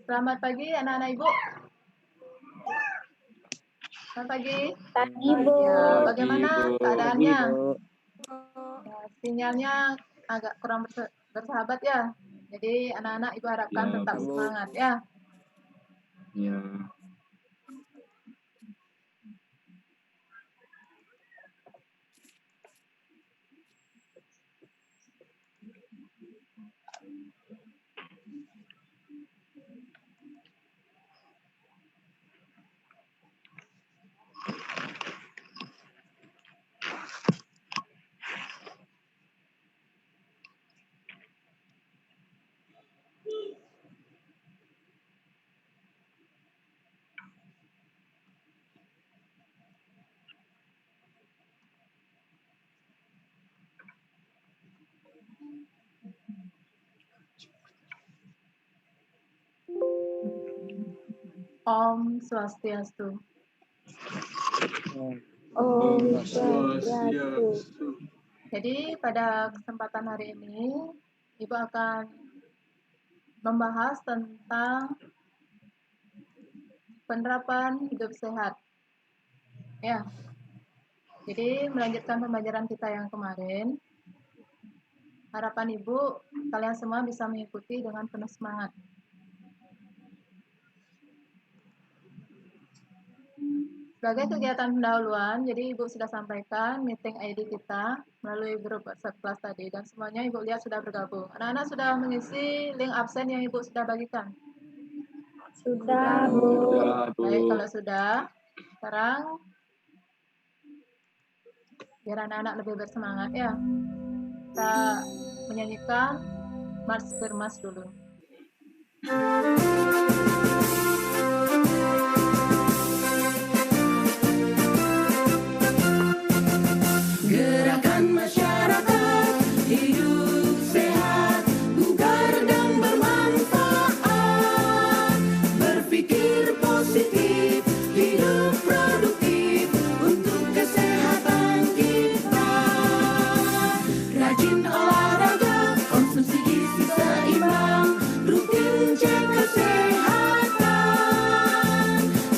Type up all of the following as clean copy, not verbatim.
Selamat pagi anak-anak Ibu. Selamat pagi. Pagi, Bu. Ya, bagaimana keadaannya? Bu. Ya, sinyalnya agak kurang bersahabat ya. Jadi anak-anak Ibu harapkan Ya, tetap Bu. semangat ya. Ya. Om Swastiastu. Om Swastiastu. Jadi pada kesempatan hari ini Ibu akan membahas tentang penerapan hidup sehat. Ya. Jadi melanjutkan pembelajaran kita yang kemarin. Harapan Ibu kalian semua bisa mengikuti dengan penuh semangat. Sebagai kegiatan pendahuluan, jadi Ibu sudah sampaikan meeting ID kita melalui grup WhatsApp kelas tadi dan semuanya Ibu lihat sudah bergabung. Anak-anak sudah mengisi link absen yang Ibu sudah bagikan? Sudah, Bu. Baik, kalau sudah, sekarang biar anak-anak lebih bersemangat ya. Kita menyanyikan Mars Bermas dulu. Gerakan masyarakat hidup sehat, bugar dan bermanfaat. Berpikir positif, hidup produktif untuk kesehatan kita. Rajin olahraga, konsumsi gizi seimbang, rutin cek kesehatan.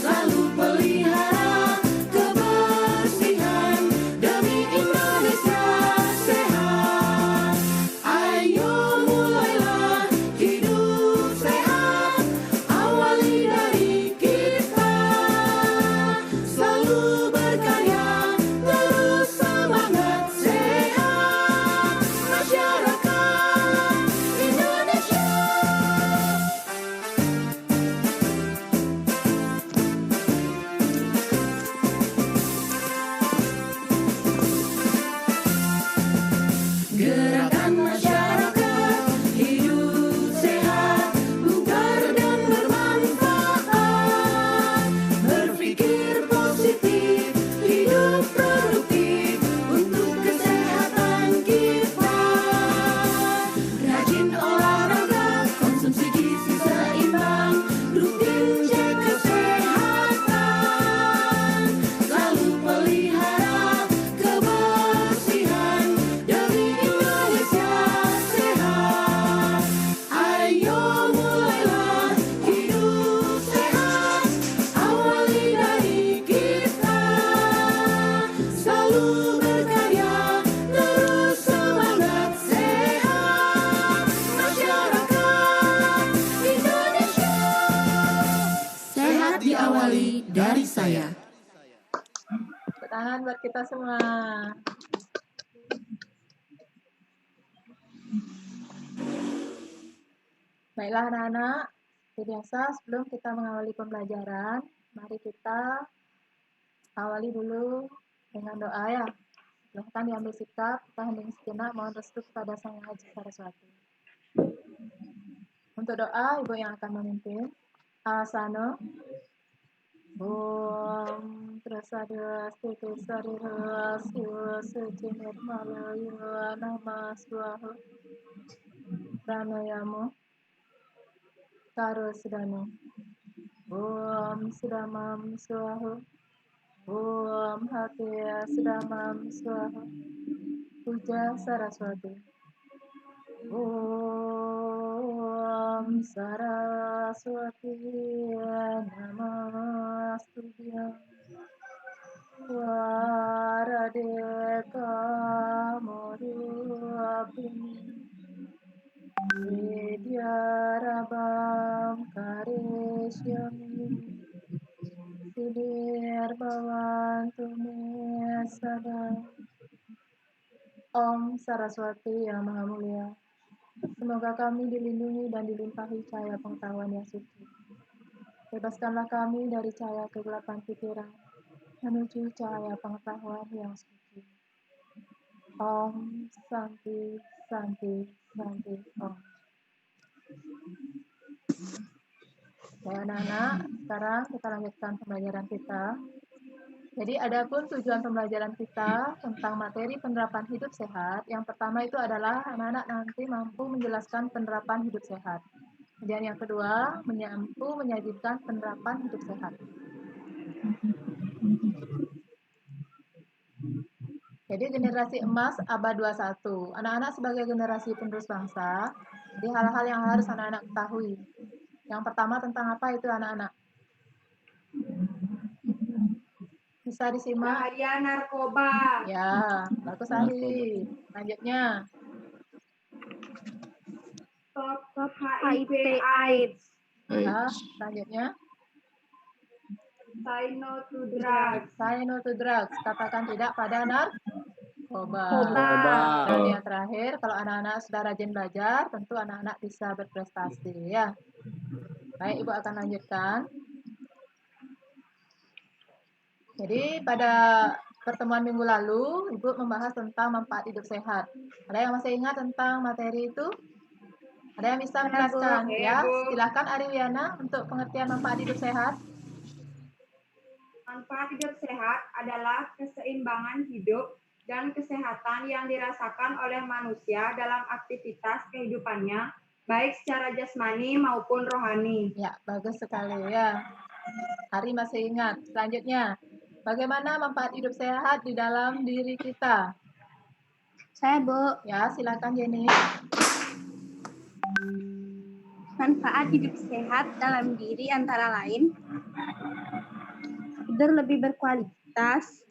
Selalu pelihara kebersihan demi Indonesia sehat. Ayo mulailah hidup sehat, awali dari kita. Selalu berkarya, terus semangat sehat. Masyarakat Indonesia. Gerakan masyarakat hidup sehat, bugar dan bermanfaat. Berpikir positif, hidup produktif untuk kesehatan kita. Rajin olahraga, konsumsi gizi seimbang, rutin cek kesehatan. Selalu pelihara kebersihan demi Indonesia sehat. Ayo mulailah hidup sehat, awali dari kita. Selalu berkarya, terus semangat sehat. Masyarakat Indonesia. Sehat diawali dari saya. Tepuk tangan buat kita semua. Baiklah anak-anak, seperti biasa sebelum kita mengawali pembelajaran, mari kita awali dulu dengan doa ya. Silahkan diambil sikap, kita hening sejenak, mohon restu kepada Sang Yang Haji Saraswati. Untuk doa, Ibu yang akan memimpin. Asano. Om Prasada Stiti Sarira Siwa Suci Nirmala Nama Swaha Pranayamo Karo Sedano. Om Sudamam Swaha. Om Hatya Sudamam Swaha. Puja Saraswati. Om Saraswati. Saraswati Namastutyam Varade Kamodapini Vidyarabam Kareshyami Siddhir Bhavantu Me Sada. Om Saraswati yang Maha Mulia, semoga kami dilindungi dan dilimpahi cahaya pengetahuan yang suci. Bebaskanlah kami dari cahaya kegelapan pikiran menuju cahaya pengetahuan yang suci. Om Santi Santi Santi Om. Baik anak-anak, sekarang kita lanjutkan pembelajaran kita. Jadi adapun tujuan pembelajaran kita tentang materi penerapan hidup sehat, yang pertama itu adalah anak-anak nanti mampu menjelaskan penerapan hidup sehat. Kemudian yang kedua, mampu menyajikan penerapan hidup sehat. Jadi generasi emas abad 21. Anak-anak sebagai generasi penerus bangsa, jadi hal-hal yang harus anak-anak ketahui. Yang pertama tentang apa itu anak-anak? Bisa disimak? Bahaya narkoba. Ya, bagus sekali. Lanjutnya. Stop HIV AIDS. Ya, selanjutnya. Say no to drugs. Say no to drugs. Katakan tidak pada narkoba. Narkoba. Dan yang terakhir, kalau anak-anak sudah rajin belajar, tentu anak-anak bisa berprestasi ya. Baik, Ibu akan lanjutkan. Jadi pada pertemuan minggu lalu, Ibu membahas tentang manfaat hidup sehat. Ada yang masih ingat tentang materi itu? Ada yang bisa menjelaskan? Ya, silakan Ariwiana untuk pengertian manfaat hidup sehat. Manfaat hidup sehat adalah keseimbangan hidup dan kesehatan yang dirasakan oleh manusia dalam aktivitas kehidupannya, baik secara jasmani maupun rohani. Ya, bagus sekali ya. Hari masih ingat. Selanjutnya, bagaimana manfaat hidup sehat di dalam diri kita? Saya, Bu. Ya, silakan Jenny. Manfaat hidup sehat dalam diri antara lain tidur lebih berkualitas,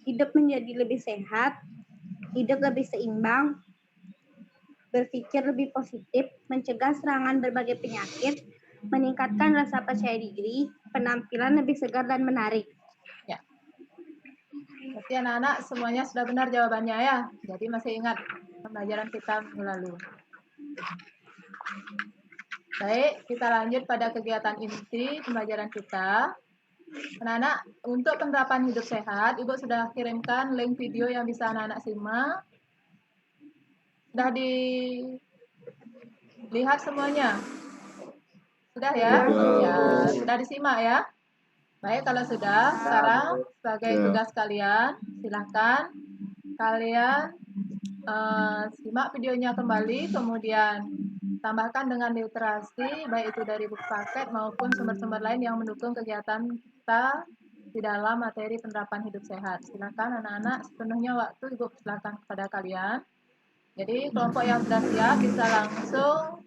hidup menjadi lebih sehat, hidup lebih seimbang, berpikir lebih positif, mencegah serangan berbagai penyakit, meningkatkan rasa percaya diri, penampilan lebih segar dan menarik. Ya. Berarti anak-anak semuanya sudah benar jawabannya ya. Jadi masih ingat pembelajaran kita minggu lalu. Baik, kita lanjut pada kegiatan inti pembelajaran kita. Anak-anak, untuk penerapan hidup sehat, Ibu sudah kirimkan link video yang bisa anak-anak simak. Sudah dilihat semuanya? Sudah ya? Ya, sudah disimak ya? Baik, kalau sudah, sekarang sebagai tugas kalian, silahkan kalian simak videonya kembali, kemudian tambahkan dengan literasi, baik itu dari buku paket maupun sumber-sumber lain yang mendukung kegiatan kita di dalam materi penerapan hidup sehat. Silakan anak-anak, sepenuhnya waktu Ibu silakan kepada kalian. Jadi kelompok yang sudah siap bisa langsung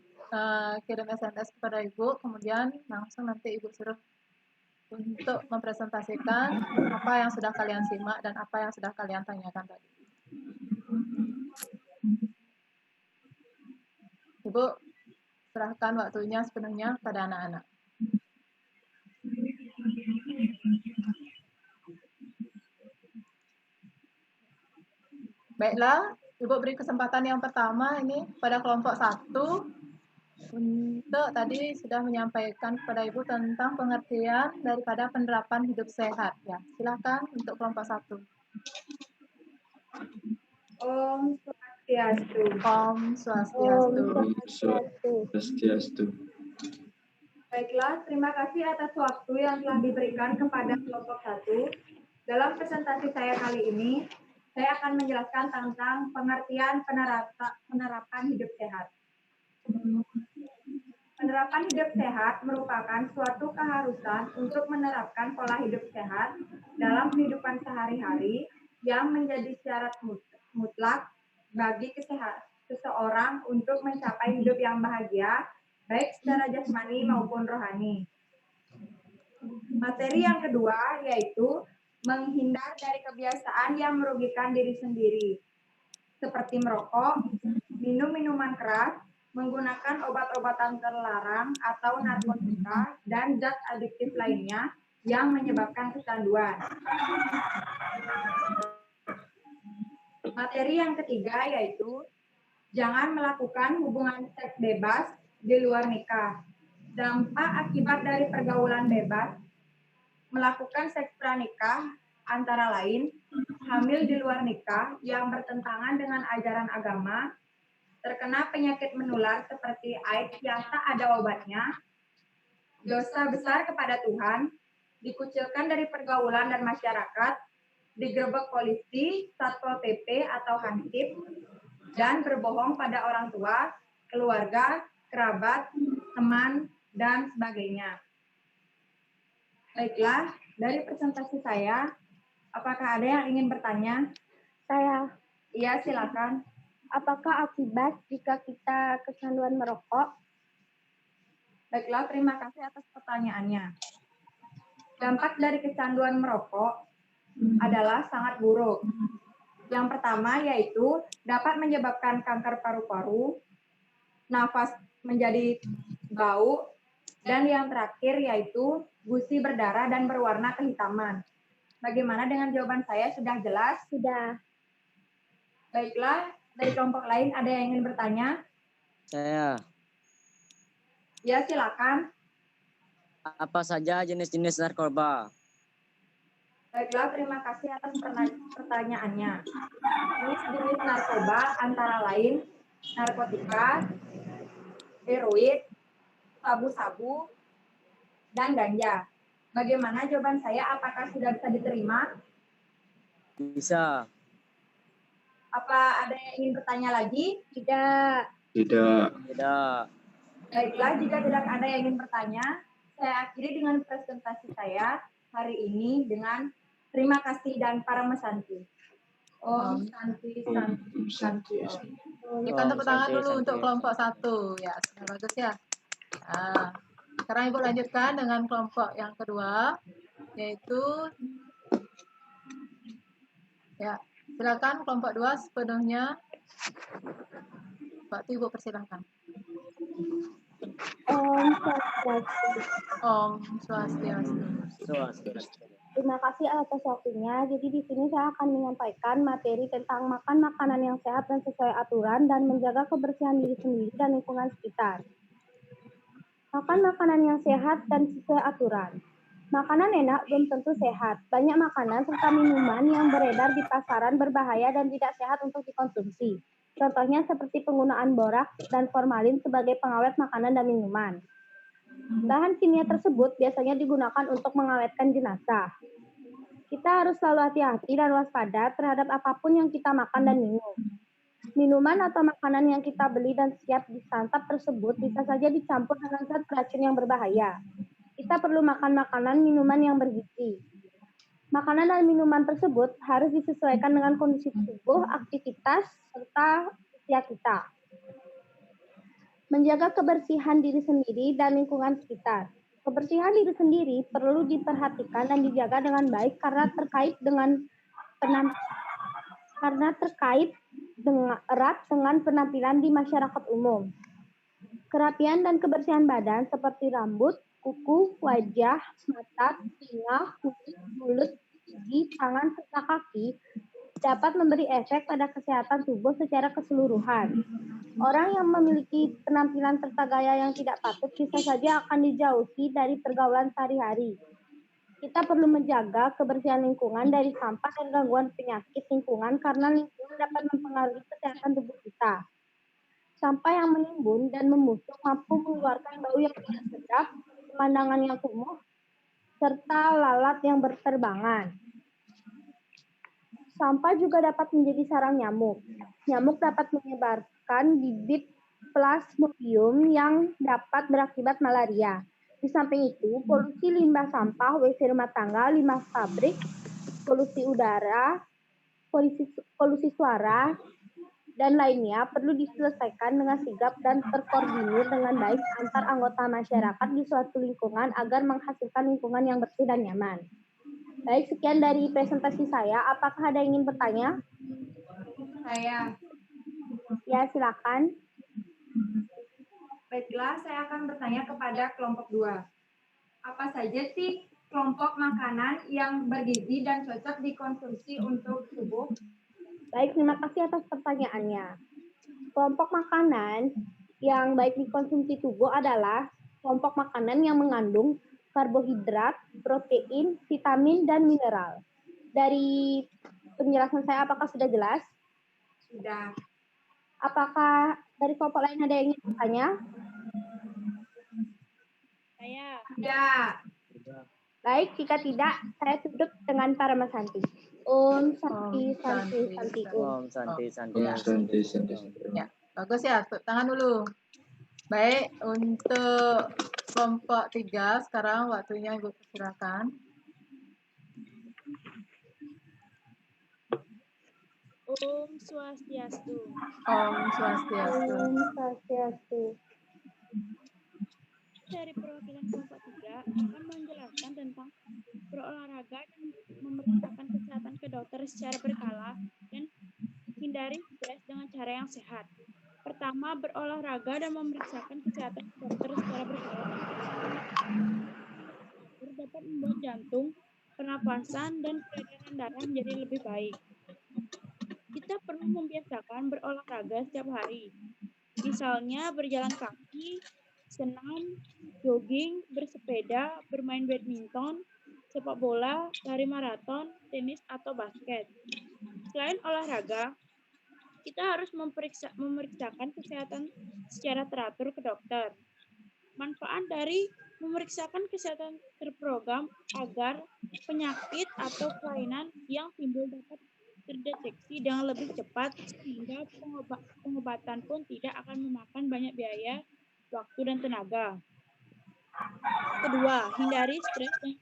kirim SMS kepada Ibu, kemudian langsung nanti Ibu suruh untuk mempresentasikan apa yang sudah kalian simak dan apa yang sudah kalian tanyakan tadi. Ibu, serahkan waktunya sepenuhnya pada anak-anak. Baiklah, Ibu beri kesempatan yang pertama ini pada kelompok 1 untuk tadi sudah menyampaikan kepada Ibu tentang pengertian daripada penerapan hidup sehat. Ya, silakan untuk kelompok 1. Om Swastiastu. Om Swastiastu. Swastiastu. Baiklah, terima kasih atas waktu yang telah diberikan kepada kelompok 1. Dalam presentasi saya kali ini, saya akan menjelaskan tentang pengertian penerapan hidup sehat. Penerapan hidup sehat merupakan suatu keharusan untuk menerapkan pola hidup sehat dalam kehidupan sehari-hari yang menjadi syarat mutlak bagi seseorang untuk mencapai hidup yang bahagia, baik secara jasmani maupun rohani. Materi yang kedua yaitu menghindar dari kebiasaan yang merugikan diri sendiri, seperti merokok, minum minuman keras, menggunakan obat-obatan terlarang atau narkotika, dan zat adiktif lainnya yang menyebabkan kecanduan. Materi yang ketiga yaitu jangan melakukan hubungan seks bebas di luar nikah. Dampak akibat dari pergaulan bebas melakukan seks pranikah antara lain hamil di luar nikah yang bertentangan dengan ajaran agama, terkena penyakit menular seperti AIDS yang tak ada obatnya, dosa besar kepada Tuhan, dikucilkan dari pergaulan dan masyarakat, digerebek polisi, Satpol PP atau Hansip, dan berbohong pada orang tua, keluarga, kerabat, teman, dan sebagainya. Baiklah, dari presentasi saya, apakah ada yang ingin bertanya? Saya, Iya, silakan. apakah akibat jika kita kecanduan merokok? Baiklah, terima kasih atas pertanyaannya. Dampak dari kecanduan merokok adalah sangat buruk. Yang pertama yaitu dapat menyebabkan kanker paru-paru, nafas menjadi bau, dan yang terakhir yaitu gusi berdarah dan berwarna kehitaman. Bagaimana dengan jawaban saya? Sudah jelas? Sudah. Baiklah, dari kelompok lain ada yang ingin bertanya? Saya, Ya, silakan. apa saja jenis-jenis narkoba? Baiklah, terima kasih atas pertanyaannya. Jenis-jenis narkoba antara lain narkotika, heroin, sabu-sabu, dan ganja. Bagaimana jawaban saya? Apakah sudah bisa diterima? Bisa. Apa ada yang ingin bertanya lagi? Tidak. Tidak. Tidak. Baiklah, jika tidak ada yang ingin bertanya, saya akhiri dengan presentasi saya hari ini dengan terima kasih dan para mesanti. Om Santi, Santi, Santi. Om. Kita tepuk tangan dulu untuk kelompok 1. Ya, sudah bagus ya. Nah, sekarang Ibu lanjutkan dengan kelompok yang kedua, yaitu ya, silakan kelompok 2 sepenuhnya. Waktu Ibu persilahkan. Om Swastiastu. Om Swastiastu. Terima kasih atas waktunya. Jadi di sini saya akan menyampaikan materi tentang makan makanan yang sehat dan sesuai aturan dan menjaga kebersihan diri sendiri dan lingkungan sekitar. Makan makanan yang sehat dan sesuai aturan. Makanan enak belum tentu sehat. Banyak makanan serta minuman yang beredar di pasaran berbahaya dan tidak sehat untuk dikonsumsi. Contohnya seperti penggunaan boraks dan formalin sebagai pengawet makanan dan minuman. Bahan kimia tersebut biasanya digunakan untuk mengawetkan jenazah. Kita harus selalu hati-hati dan waspada terhadap apapun yang kita makan dan minum. Minuman atau makanan yang kita beli dan siap disantap tersebut bisa saja dicampur dengan zat beracun yang berbahaya. Kita perlu makan makanan minuman yang bergizi. Makanan dan minuman tersebut harus disesuaikan dengan kondisi tubuh, aktivitas, serta usia kita. Menjaga kebersihan diri sendiri dan lingkungan sekitar. Kebersihan diri sendiri perlu diperhatikan dan dijaga dengan baik karena terkait erat dengan penampilan di masyarakat umum. Kerapian dan kebersihan badan seperti rambut, kuku, wajah, mata, telinga, kulit, mulut, gigi, tangan, serta kaki dapat memberi efek pada kesehatan tubuh secara keseluruhan. Orang yang memiliki penampilan serta gaya yang tidak patut bisa saja akan dijauhi dari pergaulan sehari-hari. Kita perlu menjaga kebersihan lingkungan dari sampah dan gangguan penyakit lingkungan karena lingkungan dapat mempengaruhi kesehatan tubuh kita. Sampah yang menimbun dan membusuk mampu mengeluarkan bau yang tidak sedap, pemandangan yang kumuh, serta lalat yang berterbangan. Sampah juga dapat menjadi sarang nyamuk. Nyamuk dapat menyebarkan bibit plasmodium yang dapat berakibat malaria. Di samping itu, polusi limbah sampah, WC rumah tangga, limbah pabrik, polusi udara, polusi suara, dan lainnya perlu diselesaikan dengan sigap dan terkoordinir dengan baik antar anggota masyarakat di suatu lingkungan agar menghasilkan lingkungan yang bersih dan nyaman. Baik, sekian dari presentasi saya. Apakah ada yang ingin bertanya? Saya. Ya, silakan. Baiklah, saya akan bertanya kepada kelompok 2. Apa saja sih kelompok makanan yang bergizi dan cocok dikonsumsi untuk tubuh? Baik, terima kasih atas pertanyaannya. Kelompok makanan yang baik dikonsumsi tubuh adalah kelompok makanan yang mengandung karbohidrat, protein, vitamin, dan mineral. Dari penjelasan saya, apakah sudah jelas? Sudah. Apakah dari kelompok lain ada yang ingin bertanya? Saya. Sudah. Baik, jika tidak, saya tutup dengan Paramasanti. Om Santi Santi Santi Om. Om Santi Santi Ya. Santi, santi. Ya, bagus ya. Tepuk tangan dulu. Baik, untuk kelompok 3 sekarang waktunya Ibu persilakan. Om Swastiastu. Om Swastiastu. Om Swastiastu. Dari perwakilan kelompok 3 akan menjelaskan tentang berolahraga dan memeriksakan kesehatan ke dokter secara berkala dan hindari stres dengan cara yang sehat. Pertama, berolahraga dan memeriksakan kesehatan ke dokter secara berkala. Dapat membuat jantung, pernapasan, dan peredaran darah menjadi lebih baik. Kita perlu membiasakan berolahraga setiap hari. Misalnya berjalan kaki, senam, jogging, bersepeda, bermain badminton, sepak bola, lari maraton, tenis, atau basket. Selain olahraga, kita harus memeriksakan kesehatan secara teratur ke dokter. Manfaat dari memeriksakan kesehatan terprogram agar penyakit atau kelainan yang timbul dapat terdeteksi dengan lebih cepat sehingga pengobatan pun tidak akan memakan banyak biaya, waktu, dan tenaga. Kedua, hindari stres dan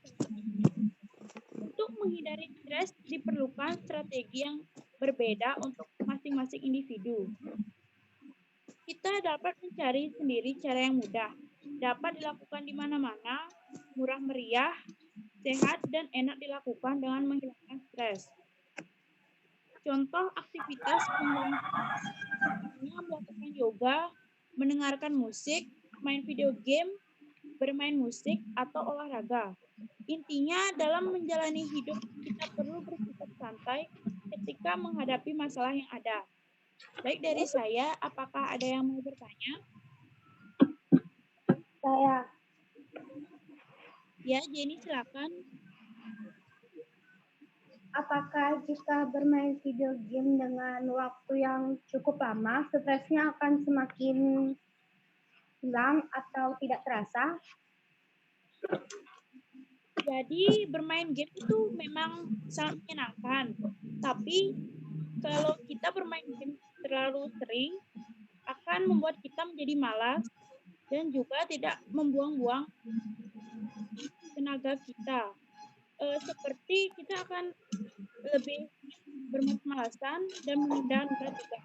untuk menghindari stres diperlukan strategi yang berbeda untuk masing-masing individu. Kita dapat mencari sendiri cara yang mudah, dapat dilakukan di mana-mana, murah meriah, sehat, dan enak dilakukan dengan menghilangkan stres. Contoh aktivitas melakukan yoga, mendengarkan musik, main video game, bermain musik, atau olahraga. Intinya dalam menjalani hidup kita perlu bersikap santai ketika menghadapi masalah yang ada. Baik dari saya, apakah ada yang mau bertanya? Saya. Ya, Jenny silakan. Apakah jika bermain video game dengan waktu yang cukup lama, stresnya akan semakin hilang atau tidak terasa? Jadi bermain game itu memang sangat menyenangkan. Tapi kalau kita bermain game terlalu sering, akan membuat kita menjadi malas dan juga tidak membuang-buang tenaga kita. Seperti kita akan lebih bermalas-malasan dan menunda-nunda tugas.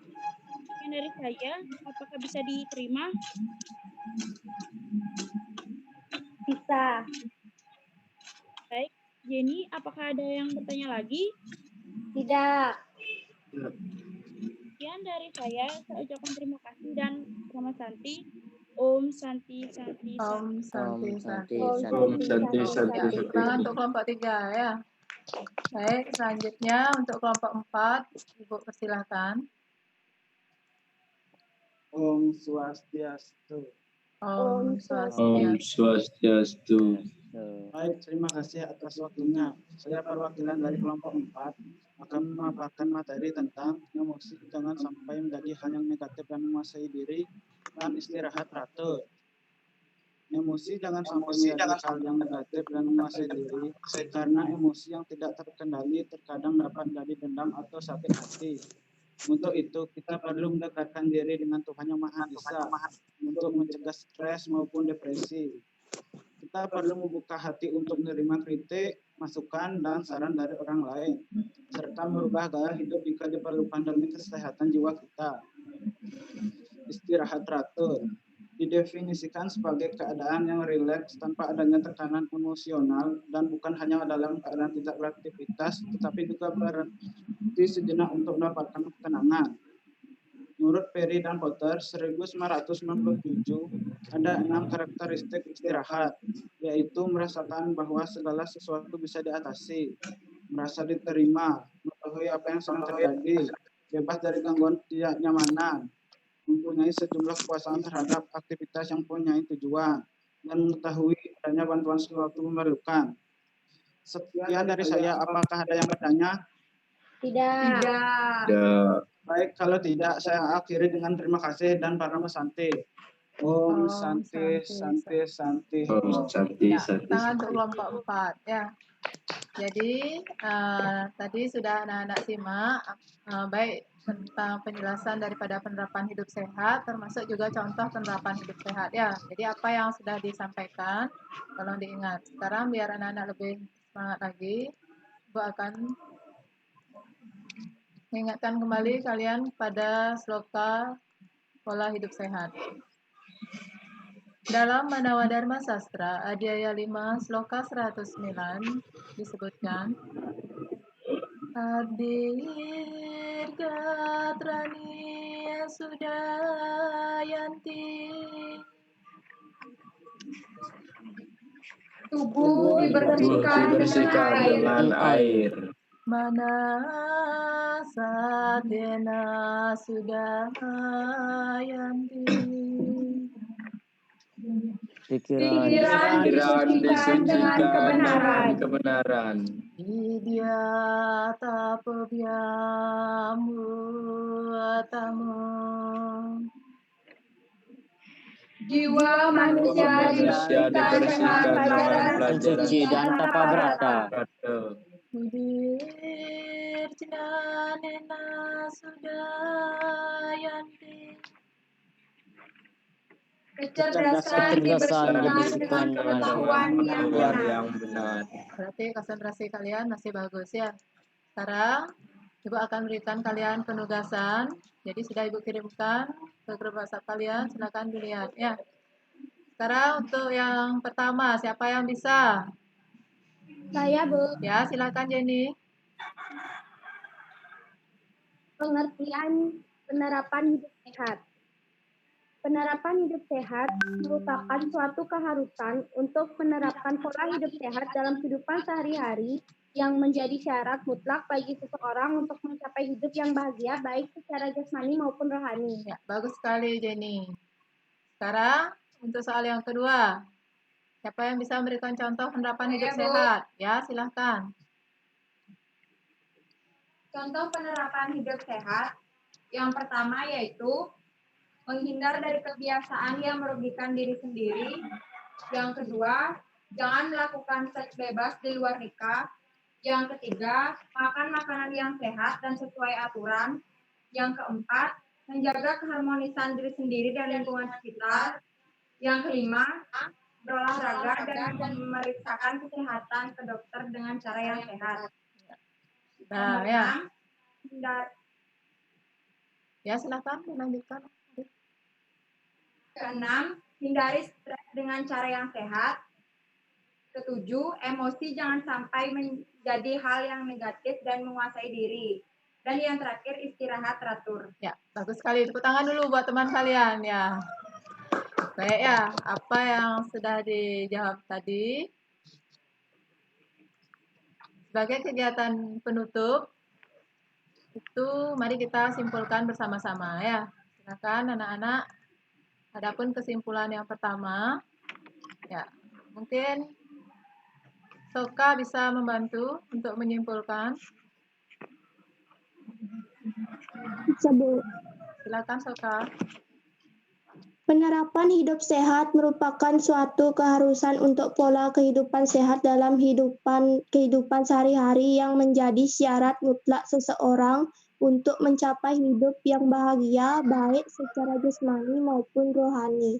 Yang dari saya, apakah bisa diterima? Bisa. Baik, Jenny, apakah ada yang bertanya lagi? Tidak. Sekian dari saya ucapkan terima kasih dan selamat Santi. Om Santi Santi Om Santi. Santi Santi. Om Santi, santi, Ya, santi. tangan untuk kelompok 3 ya. Baik, selanjutnya untuk kelompok 4, Ibu persilahkan. Om Swastiastu. Om Om Swastiastu. Swastiastu. Baik, terima kasih atas waktunya. Saya perwakilan dari kelompok 4 akan memaparkan materi tentang emosi jangan sampai menjadi hal yang negatif dan menguasai diri dan istirahat teratur. Emosi jangan sampai menjadi hal yang negatif dan menguasai diri karena emosi yang tidak terkendali terkadang dapat menjadi dendam atau sakit hati. Untuk itu, kita perlu mendekatkan diri dengan Tuhan Yang Maha Esa untuk mencegah stres maupun depresi. Kita kita perlu membuka hati untuk menerima kritik, masukan, dan saran dari orang lain, serta merubah gaya hidup jika diperlukan demi kesehatan jiwa kita. Istirahat teratur didefinisikan sebagai keadaan yang rileks tanpa adanya tekanan emosional dan bukan hanya dalam keadaan tidak beraktivitas, tetapi juga berhenti sejenak untuk mendapatkan ketenangan. Menurut Perry dan Potter, 1997, ada 6 karakteristik istirahat, yaitu merasakan bahwa segala sesuatu bisa diatasi, merasa diterima, mengetahui apa yang sedang terjadi, bebas dari gangguan tidak nyamanan, mempunyai sejumlah kepuasan terhadap aktivitas yang mempunyai tujuan, dan mengetahui adanya bantuan sewaktu memerlukan. Sekian dari saya, apakah ada yang bertanya? Tidak. Ya. Baik, kalau tidak saya akhiri dengan terima kasih dan Parama Santi. Om Santi, Santi, Santi. Om Santi, Ya, Santi, tangan Santi. untuk kelompok 4 ya. Jadi tadi sudah anak-anak simak baik tentang penjelasan daripada penerapan hidup sehat, termasuk juga contoh penerapan hidup sehat ya. Jadi apa yang sudah disampaikan, tolong diingat. Sekarang biar anak-anak lebih semangat lagi, Ibu akan mengingatkan kembali kalian pada sloka pola hidup sehat. Dalam Manawa Dharma Sastra, Adhyaya 5, sloka 109 disebutkan Adirgatrani Sudayanti Tubuh dibersihkan dengan air. Manasatena Sudayanti Pikiran Pikiran disucikan dengan kebenaran. Vidya tapabhyamutamo Jiwa manusia dibersihkan dengan pelajaran suci dan tapa berata. Virjanena Sudayanti Kecerdasan dibersihkan dengan pengetahuan yang benar. Berarti konsentrasi kalian masih bagus ya. Sekarang Ibu akan berikan kalian penugasan. Jadi sudah Ibu kirimkan ke grup WhatsApp kalian, silakan dilihat ya. Sekarang untuk yang pertama, siapa yang bisa? Saya, Bu. Ya, silakan Jenny. Pengertian penerapan hidup sehat. Penerapan hidup sehat merupakan suatu keharusan untuk menerapkan pola hidup sehat dalam kehidupan sehari-hari yang menjadi syarat mutlak bagi seseorang untuk mencapai hidup yang bahagia baik secara jasmani maupun rohani. Ya, bagus sekali Jenny. Sekarang untuk soal yang kedua. Siapa yang bisa memberikan contoh penerapan hidup Saya, Bu. sehat? Ya, silahkan. Contoh penerapan hidup sehat yang pertama yaitu menghindar dari kebiasaan yang merugikan diri sendiri. Yang kedua, jangan melakukan seks bebas di luar nikah. Yang ketiga, makan makanan yang sehat dan sesuai aturan. Yang keempat, menjaga keharmonisan diri sendiri dan lingkungan sekitar. Yang kelima, berolahraga dan memeriksakan kesehatan ke dokter dengan cara yang sehat. Nah, Nomor ya. 6, hindar- Ya, silahkan dilanjutkan. Keenam, hindari stres dengan cara yang sehat. Ketujuh, emosi jangan sampai menjadi hal yang negatif dan menguasai diri. Dan yang terakhir, istirahat teratur. Ya, bagus sekali. Tepuk tangan dulu buat teman kalian ya. Baik ya, apa yang sudah dijawab tadi? Sebagai kegiatan penutup, itu mari kita simpulkan bersama-sama ya. Silakan anak-anak. Adapun kesimpulan yang pertama, ya mungkin Soka bisa membantu untuk menyimpulkan. Bisa, Bu. Silakan Soka. Penerapan hidup sehat merupakan suatu keharusan untuk pola kehidupan sehat dalam kehidupan sehari-hari yang menjadi syarat mutlak seseorang untuk mencapai hidup yang bahagia baik secara jasmani maupun rohani.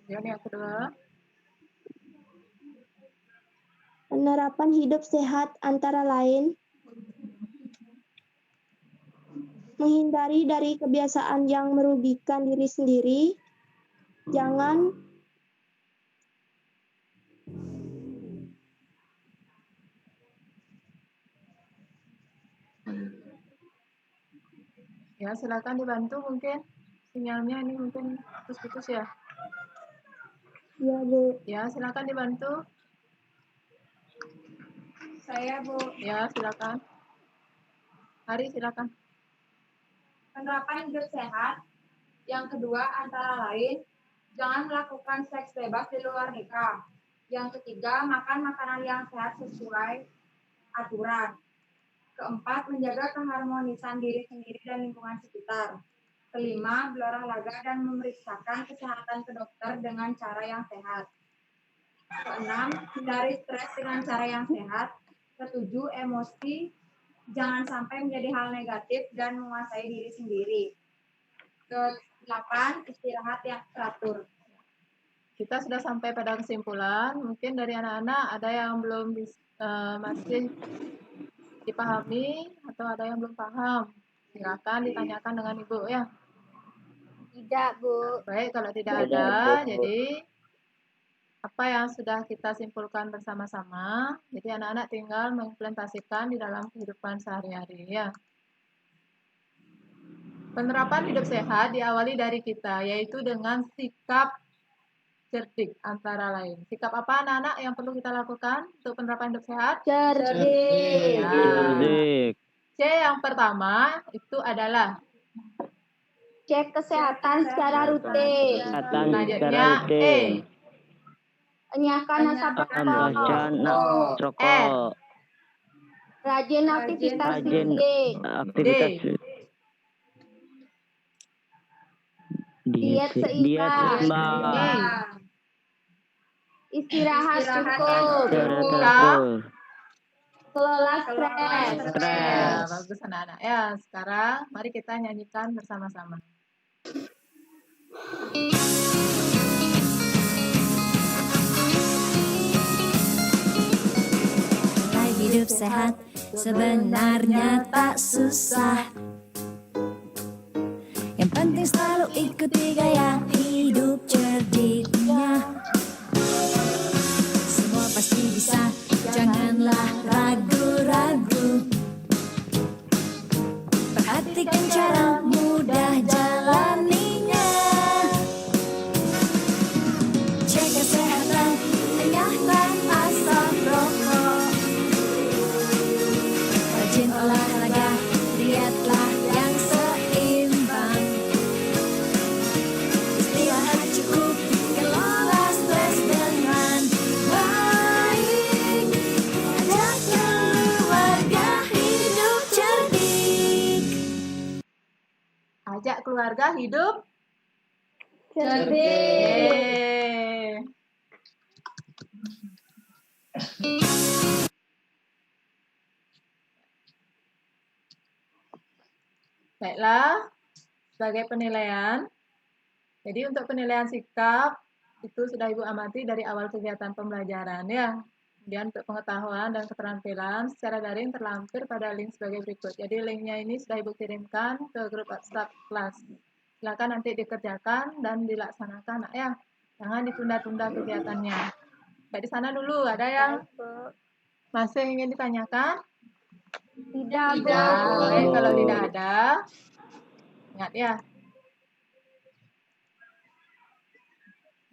Kemudian yang kedua. Penerapan hidup sehat antara lain menghindari dari kebiasaan yang merugikan diri sendiri, jangan Ya, silakan dibantu mungkin sinyalnya ini mungkin putus-putus ya. ya Bu. Ya, silakan dibantu. Saya, Bu. Ya, silakan. Hari silakan. Penerapan hidup sehat. Yang kedua antara lain, jangan melakukan seks bebas di luar nikah. Yang ketiga, makan makanan yang sehat sesuai aturan. Keempat, menjaga keharmonisan diri sendiri dan lingkungan sekitar. Kelima, berolahraga dan memeriksakan kesehatan ke dokter dengan cara yang sehat. Keenam, hindari stres dengan cara yang sehat. Ketujuh, emosi jangan sampai menjadi hal negatif dan menguasai diri sendiri. Kedelapan, istirahat yang teratur. Kita sudah sampai pada kesimpulan. Mungkin dari anak-anak ada yang belum masih dipahami atau ada yang belum paham. Silakan ditanyakan dengan Ibu ya. Tidak, Bu. Baik, kalau tidak ada, jadi apa yang sudah kita simpulkan bersama-sama, jadi anak-anak tinggal mengimplementasikan di dalam kehidupan sehari-hari ya. Penerapan hidup sehat diawali dari kita, yaitu dengan sikap cerdik antara lain. Sikap apa anak-anak yang perlu kita lakukan untuk penerapan hidup sehat? Cerdik. Ya. Cerdik. C yang pertama itu adalah Cek kesehatan secara rutin. Kesehatan secara selanjutnya E. rutin. Enyahkan asap Bacaan rokok. rokok. Rajin aktivitas Rajin fisik. aktivitas Diet diet seimbang. Istirahat cukup. Teratur. Kelola stres. Ya, bagus anak-anak. Ya, sekarang mari kita nyanyikan bersama-sama. Hidup sehat sebenarnya tak susah. Yang penting selalu ikuti gaya hidup cerdiknya. Semua pasti bisa, janganlah ragu-ragu. Perhatikan cara mudah jalaninya. Cek kesehatan, enyahkan asap rokok. Rajin olahraga, dietlah yang seimbang. Istirahat cukup, kelola stres dengan baik. Ajak keluarga hidup cerdik. Ajak keluarga hidup Cerdik. Yeay. Baiklah, sebagai penilaian. Jadi untuk penilaian sikap itu sudah Ibu amati dari awal kegiatan pembelajaran ya. Kemudian untuk pengetahuan dan keterampilan secara daring terlampir pada link sebagai berikut. Jadi linknya ini sudah Ibu kirimkan ke grup WhatsApp kelas. Silakan nanti dikerjakan dan dilaksanakan ya. Jangan ditunda-tunda kegiatannya. Baik, di sana dulu ada yang masih ingin ditanyakan? Tidak, Bu. Baik, kalau tidak ada, ingat ya.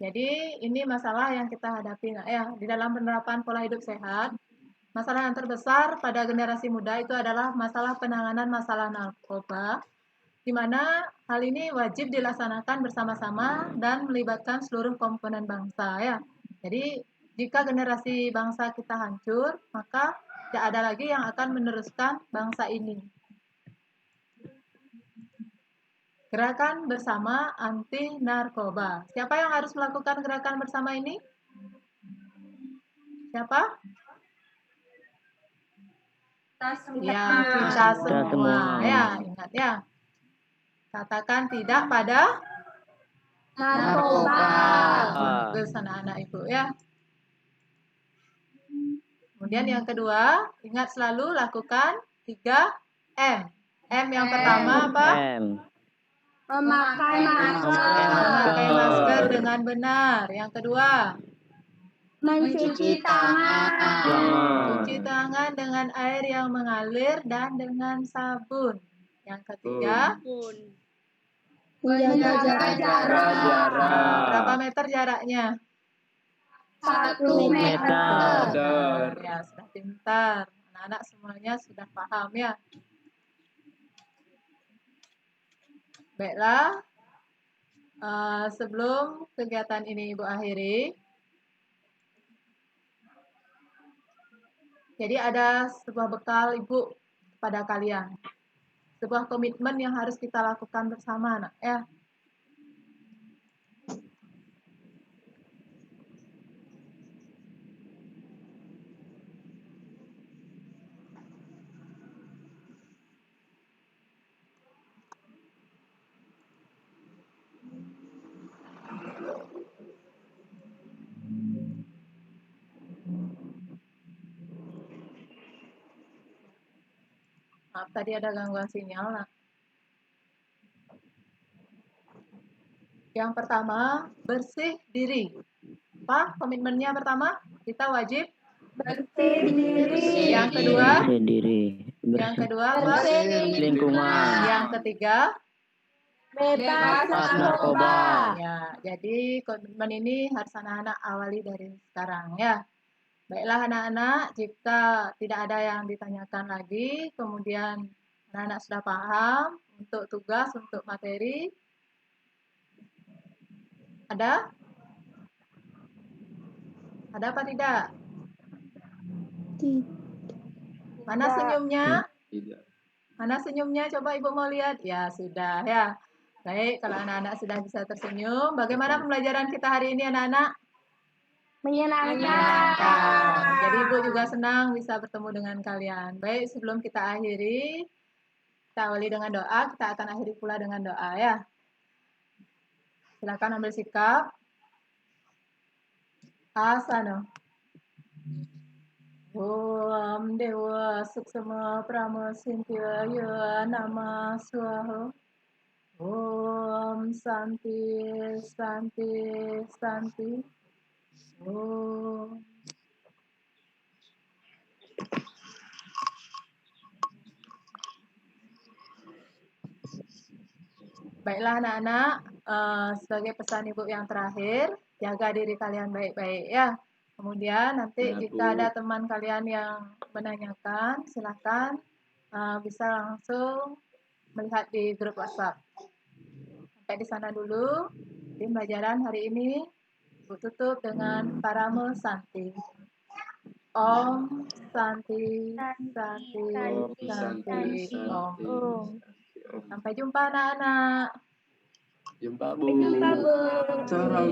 Jadi ini masalah yang kita hadapi ya di dalam penerapan pola hidup sehat. Masalah yang terbesar pada generasi muda itu adalah masalah penanganan masalah narkoba, di mana hal ini wajib dilaksanakan bersama-sama dan melibatkan seluruh komponen bangsa ya. Jadi jika generasi bangsa kita hancur, maka tidak ada lagi yang akan meneruskan bangsa ini. Gerakan bersama anti narkoba. Siapa yang harus melakukan gerakan bersama ini? Siapa? Ya, kita semua. Ya, ingat ya. Katakan tidak pada Narkoba. bagus anak-anak Ibu ya. Kemudian yang kedua, ingat selalu lakukan 3M. M yang pertama apa? M. Memakai Memakai masker dengan benar. Yang kedua, mencuci tangan, cuci tangan dengan air yang mengalir dan dengan sabun. Yang ketiga, Menjaga jarak. berapa meter jaraknya? 1 meter. Ya, sudah pintar. Anak-anak semuanya sudah paham ya. Baiklah, sebelum kegiatan ini Ibu akhiri, jadi ada sebuah bekal Ibu kepada kalian. Sebuah komitmen yang harus kita lakukan bersama, anak ya. Maaf, tadi ada gangguan sinyal. Nah. Yang pertama, bersih diri. Apa komitmennya pertama? Kita wajib Bersih diri. Yang kedua, Bersih diri. yang kedua apa? Lingkungan. Yang ketiga, Bebas narkoba. ya. Jadi komitmen ini harus anak-anak awali dari sekarang ya. Baiklah anak-anak, jika tidak ada yang ditanyakan lagi, kemudian anak-anak sudah paham untuk tugas, untuk materi. Ada? Ada apa tidak? Mana senyumnya? Tidak. Mana senyumnya? Coba Ibu mau lihat. Ya, sudah ya. Baik, kalau anak-anak sudah bisa tersenyum, bagaimana pembelajaran kita hari ini anak-anak? Menyenangkan. Jadi Ibu juga senang bisa bertemu dengan kalian. Baik, sebelum kita akhiri, kita awali dengan doa, kita akan akhiri pula dengan doa ya. Silakan ambil sikap. Asana. Om Dewa Suksama Prama Sintya Nama Swaha. Om Santi Santi Santi. Om. Baiklah anak-anak, sebagai pesan Ibu yang terakhir, jaga diri kalian baik-baik ya. Kemudian nanti Ya, jika Bu. ada teman kalian yang menanyakan, silahkan bisa langsung melihat di grup WhatsApp. Sampai di sana dulu, di pembelajaran hari ini, Ibu tutup dengan Paramo Santi. Om Santi Santi Santi Om. Sampai jumpa anak-anak. Jumpa Bu. Jumpa, Bu. Salam.